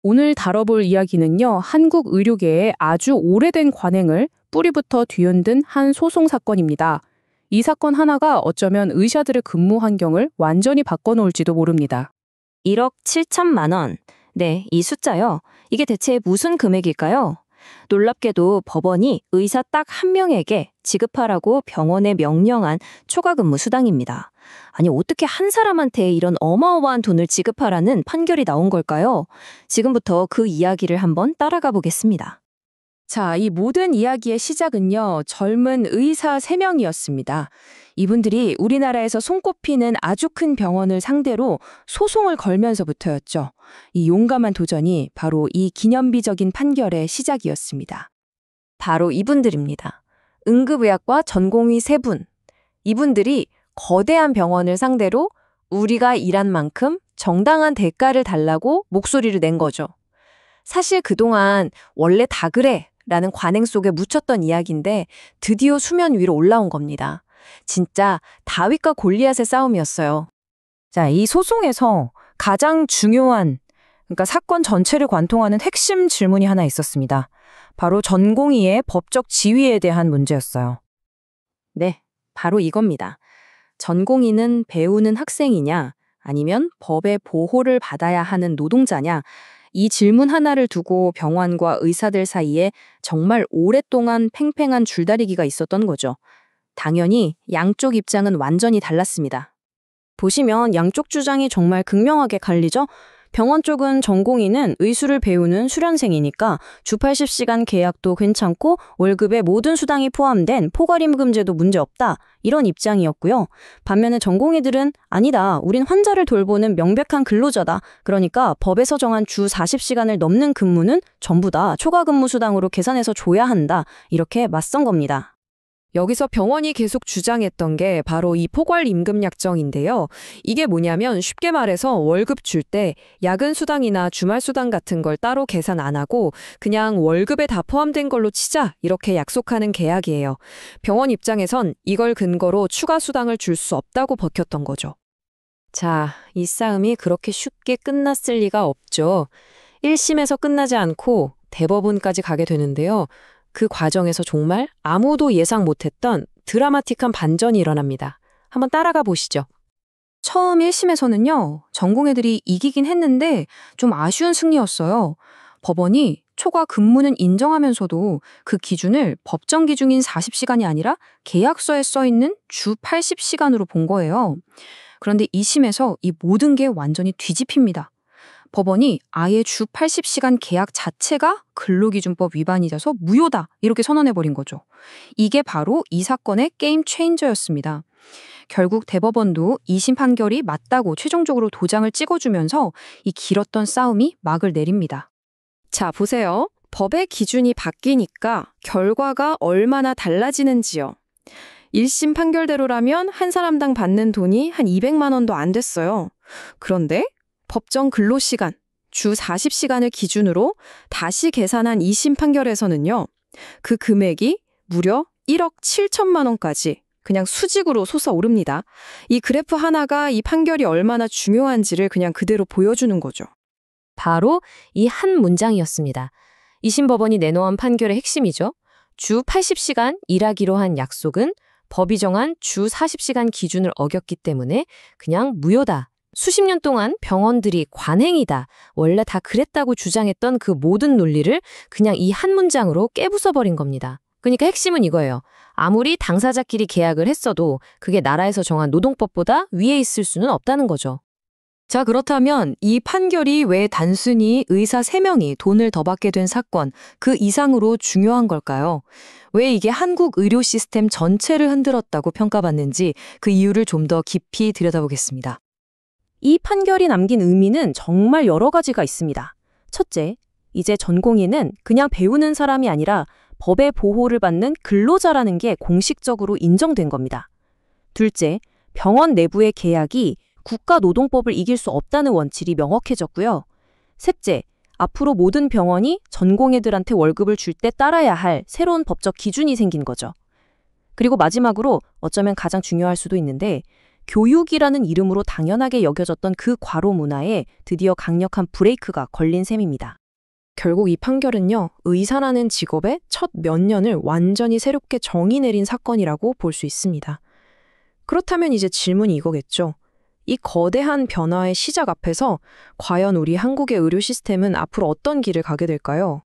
오늘 다뤄볼 이야기는요, 한국 의료계의 아주 오래된 관행을 뿌리부터 뒤흔든 한 소송 사건입니다. 이 사건 하나가 어쩌면 의사들의 근무 환경을 완전히 바꿔놓을지도 모릅니다. 1억 7천만 원. 네, 이 숫자요. 이게 대체 무슨 금액일까요? 놀랍게도 법원이 의사 딱 한 명에게 지급하라고 병원에 명령한 초과근무 수당입니다. 아니, 어떻게 한 사람한테 이런 어마어마한 돈을 지급하라는 판결이 나온 걸까요? 지금부터 그 이야기를 한번 따라가 보겠습니다. 자, 이 모든 이야기의 시작은요, 젊은 의사 3명이었습니다. 이분들이 우리나라에서 손꼽히는 아주 큰 병원을 상대로 소송을 걸면서부터였죠. 이 용감한 도전이 바로 이 기념비적인 판결의 시작이었습니다. 바로 이분들입니다. 응급의학과 전공의 3분. 이분들이 거대한 병원을 상대로 우리가 일한 만큼 정당한 대가를 달라고 목소리를 낸 거죠. 사실 그동안 원래 다 그래 라는 관행 속에 묻혔던 이야기인데 드디어 수면 위로 올라온 겁니다. 진짜 다윗과 골리앗의 싸움이었어요. 자, 이 소송에서 가장 중요한, 그러니까 사건 전체를 관통하는 핵심 질문이 하나 있었습니다. 바로 전공의의 법적 지위에 대한 문제였어요. 네, 바로 이겁니다. 전공의는 배우는 학생이냐, 아니면 법의 보호를 받아야 하는 노동자냐, 이 질문 하나를 두고 병원과 의사들 사이에 정말 오랫동안 팽팽한 줄다리기가 있었던 거죠. 당연히 양쪽 입장은 완전히 달랐습니다. 보시면 양쪽 주장이 정말 극명하게 갈리죠? 병원 쪽은 전공의는 의수를 배우는 수련생이니까 주 80시간 계약도 괜찮고 월급에 모든 수당이 포함된 포괄임금제도 문제없다. 이런 입장이었고요. 반면에 전공의들은 아니다. 우린 환자를 돌보는 명백한 근로자다. 그러니까 법에서 정한 주 40시간을 넘는 근무는 전부 다 초과근무 수당으로 계산해서 줘야 한다. 이렇게 맞선 겁니다. 여기서 병원이 계속 주장했던 게 바로 이 포괄임금 약정인데요. 이게 뭐냐면 쉽게 말해서 월급 줄 때 야근 수당이나 주말 수당 같은 걸 따로 계산 안 하고 그냥 월급에 다 포함된 걸로 치자 이렇게 약속하는 계약이에요. 병원 입장에선 이걸 근거로 추가 수당을 줄 수 없다고 버텼던 거죠. 자, 이 싸움이 그렇게 쉽게 끝났을 리가 없죠. 1심에서 끝나지 않고 대법원까지 가게 되는데요. 그 과정에서 정말 아무도 예상 못했던 드라마틱한 반전이 일어납니다. 한번 따라가 보시죠. 처음 1심에서는요, 전공의들이 이기긴 했는데 좀 아쉬운 승리였어요. 법원이 초과 근무는 인정하면서도 그 기준을 법정 기준인 40시간이 아니라 계약서에 써있는 주 80시간으로 본 거예요. 그런데 2심에서 이 모든 게 완전히 뒤집힙니다. 법원이 아예 주 80시간 계약 자체가 근로기준법 위반이라서 무효다 이렇게 선언해버린 거죠. 이게 바로 이 사건의 게임 체인저였습니다. 결국 대법원도 2심 판결이 맞다고 최종적으로 도장을 찍어주면서 이 길었던 싸움이 막을 내립니다. 자, 보세요. 법의 기준이 바뀌니까 결과가 얼마나 달라지는지요. 1심 판결대로라면 한 사람당 받는 돈이 한 200만 원도 안 됐어요. 그런데 법정 근로시간, 주 40시간을 기준으로 다시 계산한 2심 판결에서는요. 그 금액이 무려 1억 7천만 원까지 그냥 수직으로 솟아오릅니다. 이 그래프 하나가 이 판결이 얼마나 중요한지를 그냥 그대로 보여주는 거죠. 바로 이 한 문장이었습니다. 2심 법원이 내놓은 판결의 핵심이죠. 주 80시간 일하기로 한 약속은 법이 정한 주 40시간 기준을 어겼기 때문에 그냥 무효다. 수십 년 동안 병원들이 관행이다, 원래 다 그랬다고 주장했던 그 모든 논리를 그냥 이 한 문장으로 깨부숴버린 겁니다. 그러니까 핵심은 이거예요. 아무리 당사자끼리 계약을 했어도 그게 나라에서 정한 노동법보다 위에 있을 수는 없다는 거죠. 자, 그렇다면 이 판결이 왜 단순히 의사 3명이 돈을 더 받게 된 사건, 그 이상으로 중요한 걸까요? 왜 이게 한국 의료 시스템 전체를 흔들었다고 평가받는지 그 이유를 좀 더 깊이 들여다보겠습니다. 이 판결이 남긴 의미는 정말 여러 가지가 있습니다. 첫째, 이제 전공의는 그냥 배우는 사람이 아니라 법의 보호를 받는 근로자라는 게 공식적으로 인정된 겁니다. 둘째, 병원 내부의 계약이 국가노동법을 이길 수 없다는 원칙이 명확해졌고요. 셋째, 앞으로 모든 병원이 전공의들한테 월급을 줄 때 따라야 할 새로운 법적 기준이 생긴 거죠. 그리고 마지막으로 어쩌면 가장 중요할 수도 있는데 교육이라는 이름으로 당연하게 여겨졌던 그 과로 문화에 드디어 강력한 브레이크가 걸린 셈입니다. 결국 이 판결은요, 의사라는 직업의 첫 몇 년을 완전히 새롭게 정의 내린 사건이라고 볼 수 있습니다. 그렇다면 이제 질문이 이거겠죠. 이 거대한 변화의 시작 앞에서 과연 우리 한국의 의료 시스템은 앞으로 어떤 길을 가게 될까요?